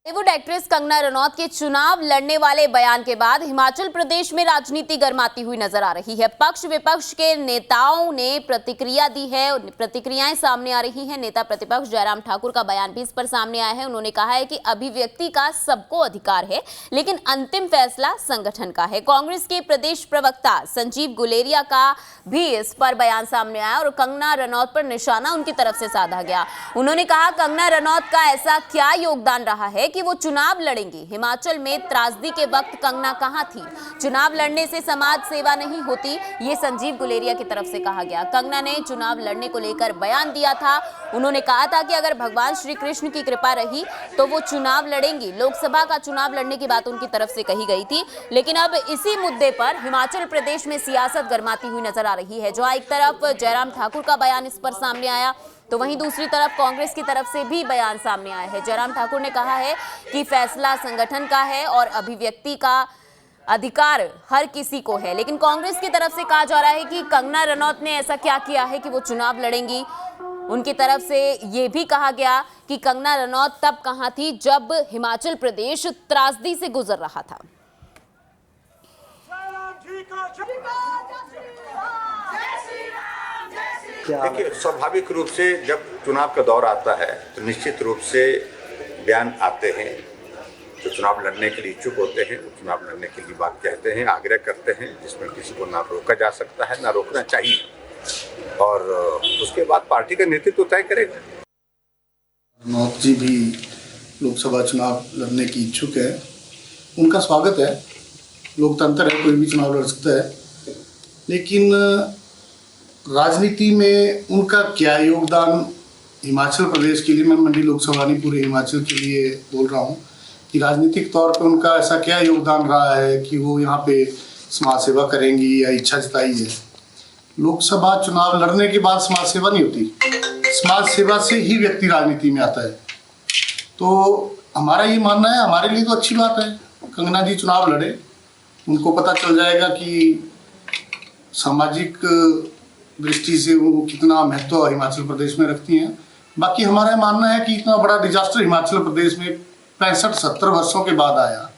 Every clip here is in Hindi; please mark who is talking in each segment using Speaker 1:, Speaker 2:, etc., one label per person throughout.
Speaker 1: बॉलीवुड एक्ट्रेस कंगना रनौत के चुनाव लड़ने वाले बयान के बाद हिमाचल प्रदेश में राजनीति गर्माती हुई नजर आ रही है। पक्ष विपक्ष के नेताओं ने प्रतिक्रिया दी है, प्रतिक्रियाएं सामने आ रही हैं। नेता प्रतिपक्ष जयराम ठाकुर का बयान भी इस पर सामने आया है। उन्होंने कहा है कि अभिव्यक्ति का सबको अधिकार है, लेकिन अंतिम फैसला संगठन का है। कांग्रेस के प्रदेश प्रवक्ता संजीव गुलेरिया का भी इस पर बयान सामने आया और कंगना रनौत पर निशाना उनकी तरफ से साधा गया। उन्होंने कहा, कंगना रनौत का ऐसा क्या योगदान रहा है कि वो चुनाव लड़ेंगी। हिमाचल में त्रासदी के वक्त कंगना कहां थी? चुनाव लड़ने से समाज सेवा नहीं होती, ये संजीव गुलेरिया की तरफ से कहा गया। कंगना ने चुनाव लड़ने को लेकर बयान दिया था। उन्होंने कहा था कि अगर भगवान श्री कृष्ण की कृपा रही तो वो चुनाव लड़ेंगी। लोकसभा का चुनाव लड़ने की बात उनकी तरफ से कही गई थी, लेकिन अब इसी मुद्दे पर हिमाचल प्रदेश में सियासत गर्माती हुई नजर आ रही है। जहां एक तरफ जयराम ठाकुर का बयान इस पर सामने आया, तो वहीं दूसरी तरफ कांग्रेस की तरफ से भी बयान सामने आया है। जयराम ठाकुर ने कहा है कि फैसला संगठन का है और अभिव्यक्ति का अधिकार हर किसी को है, लेकिन कांग्रेस की तरफ से कहा जा रहा है कि कंगना रनौत ने ऐसा क्या किया है कि वो चुनाव लड़ेंगी। उनकी तरफ से ये भी कहा गया कि कंगना रनौत तब कहां थी जब हिमाचल प्रदेश त्रासदी से गुजर रहा था।
Speaker 2: देखिए, स्वाभाविक रूप से जब चुनाव का दौर आता है तो निश्चित रूप से बयान आते हैं। जो चुनाव लड़ने के लिए इच्छुक होते हैं वो चुनाव लड़ने के लिए बात कहते हैं, आग्रह करते हैं, जिसमें किसी को ना रोका जा सकता है ना रोकना चाहिए, और उसके बाद पार्टी का नेतृत्व तय करेगा।
Speaker 3: रनौत जी भी लोकसभा चुनाव लड़ने की इच्छुक है, उनका स्वागत है। लोकतंत्र है, कोई भी चुनाव लड़ सकता है, लेकिन राजनीति में उनका क्या योगदान हिमाचल प्रदेश के लिए, मैं मंडी लोकसभा नहीं पूरे हिमाचल के लिए बोल रहा हूँ कि राजनीतिक तौर पे उनका ऐसा क्या योगदान रहा है कि वो यहाँ पे समाज सेवा करेंगी या इच्छा जताई है। लोकसभा चुनाव लड़ने के बाद समाज सेवा नहीं होती, समाज सेवा से ही व्यक्ति राजनीति में आता है। तो हमारा ये मानना है, हमारे लिए तो अच्छी बात है कंगना जी चुनाव लड़े। उनको पता चल जाएगा कि सामाजिक दृष्टि से वो कितना महत्व हिमाचल प्रदेश में रखती हैं। बाकी हमारा मानना है कि इतना बड़ा डिजास्टर हिमाचल प्रदेश में 65-70 वर्षों के बाद आया।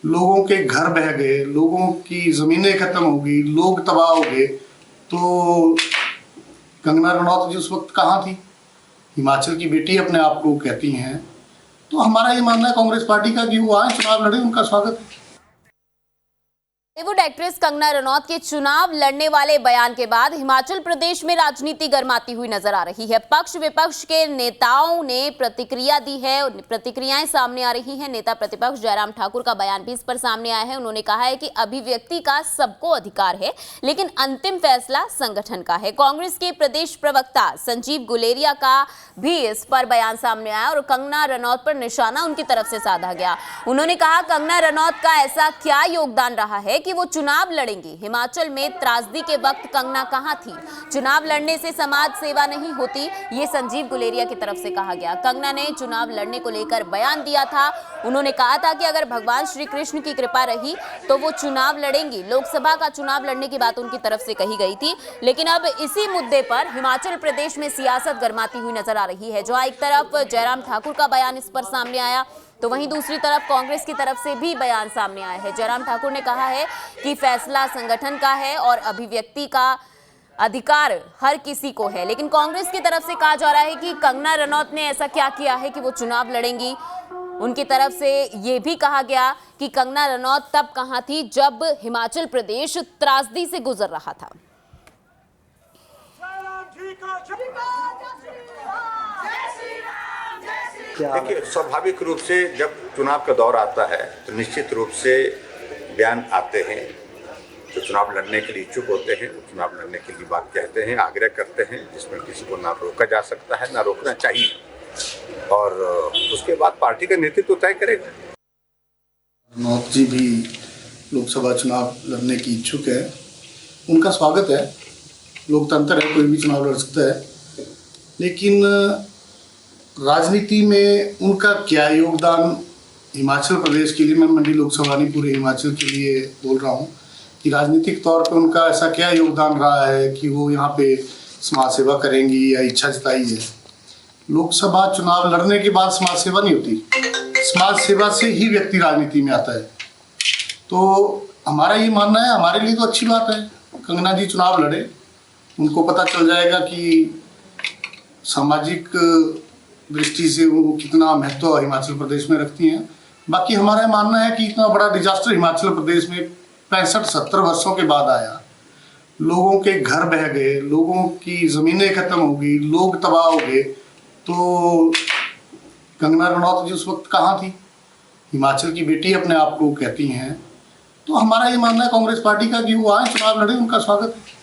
Speaker 3: लोगों के घर बह गए, लोगों की ज़मीनें खत्म हो गई, लोग तबाह हो गए। तो कंगना रनौत जी उस वक्त कहाँ थी? हिमाचल की बेटी अपने आप को कहती हैं। तो हमारा ये मानना है कांग्रेस पार्टी का कि वो आए, चुनाव लड़े, उनका स्वागत है।
Speaker 1: बॉलीवुड एक्ट्रेस कंगना रनौत के चुनाव लड़ने वाले बयान के बाद हिमाचल प्रदेश में राजनीति गर्माती हुई नजर आ रही है। पक्ष विपक्ष के नेताओं ने प्रतिक्रिया दी है, प्रतिक्रियाएं सामने आ रही हैं। नेता प्रतिपक्ष जयराम ठाकुर का बयान भी इस पर सामने आया है। उन्होंने कहा है कि अभिव्यक्ति का सबको अधिकार है, लेकिन अंतिम फैसला संगठन का है। कांग्रेस के प्रदेश प्रवक्ता संजीव गुलेरिया का भी इस पर बयान सामने आया और कंगना रनौत पर निशाना उनकी तरफ से साधा गया। उन्होंने कहा, कंगना रनौत का ऐसा क्या योगदान रहा है कि वो चुनाव लड़ेंगी। हिमाचल में त्रासदी के वक्त कंगना कहां थी? चुनाव लड़ने से समाज सेवा नहीं होती, ये संजीव गुलेरिया की तरफ से कहा गया। कंगना ने चुनाव लड़ने को लेकर बयान दिया था। उन्होंने कहा था कि अगर भगवान श्री कृष्ण की कृपा रही तो वो चुनाव लड़ेंगी। लोकसभा का चुनाव लड़ने की बात उनकी तरफ से कही गई थी, लेकिन अब इसी मुद्दे पर हिमाचल प्रदेश में सियासत गर्माती हुई नजर आ रही है। जहां एक तरफ जयराम ठाकुर का बयान इस पर सामने आया, तो वहीं दूसरी तरफ कांग्रेस की तरफ से भी बयान सामने आया है। जयराम ठाकुर ने कहा है कि फैसला संगठन का है और अभिव्यक्ति का अधिकार हर किसी को है, लेकिन कांग्रेस की तरफ से कहा जा रहा है कि कंगना रनौत ने ऐसा क्या किया है कि वो चुनाव लड़ेंगी। उनकी तरफ से ये भी कहा गया कि कंगना रनौत तब कहां थी जब हिमाचल प्रदेश त्रासदी से गुजर रहा था।
Speaker 2: देखिए, स्वाभाविक रूप से जब चुनाव का दौर आता है तो निश्चित रूप से बयान आते हैं। जो चुनाव लड़ने के लिए इच्छुक होते हैं वो चुनाव लड़ने के लिए बात कहते हैं, आग्रह करते हैं, जिसमें किसी को ना रोका जा सकता है ना रोकना चाहिए, और उसके बाद पार्टी का नेतृत्व तय करेगा।
Speaker 3: रनौत जी भी लोकसभा चुनाव लड़ने की इच्छुक है, उनका स्वागत है। लोकतंत्र है, कोई भी चुनाव लड़ सकता है, लेकिन राजनीति में उनका क्या योगदान हिमाचल प्रदेश के लिए, मैं मंडी लोकसभा नहीं पूरे हिमाचल के लिए बोल रहा हूँ कि राजनीतिक तौर पे उनका ऐसा क्या योगदान रहा है कि वो यहाँ पे समाज सेवा करेंगी या इच्छा जताई है। लोकसभा चुनाव लड़ने के बाद समाज सेवा नहीं होती, समाज सेवा से ही व्यक्ति राजनीति में आता है। तो हमारा ये मानना है, हमारे लिए तो अच्छी बात है कंगना जी चुनाव लड़े, उनको पता चल जाएगा कि सामाजिक दृष्टि से वो कितना महत्व हिमाचल प्रदेश में रखती हैं। बाकी हमारा मानना है कि इतना बड़ा डिजास्टर हिमाचल प्रदेश में 65-70 वर्षों के बाद आया, लोगों के घर बह गए, लोगों की ज़मीनें खत्म हो गई, लोग तबाह हो गए, तो कंगना रनौत जी उस वक्त कहाँ थी? हिमाचल की बेटी अपने आप को कहती हैं। तो हमारा ये मानना है कांग्रेस पार्टी का कि वो आए, चुनाव लड़े, उनका स्वागत है।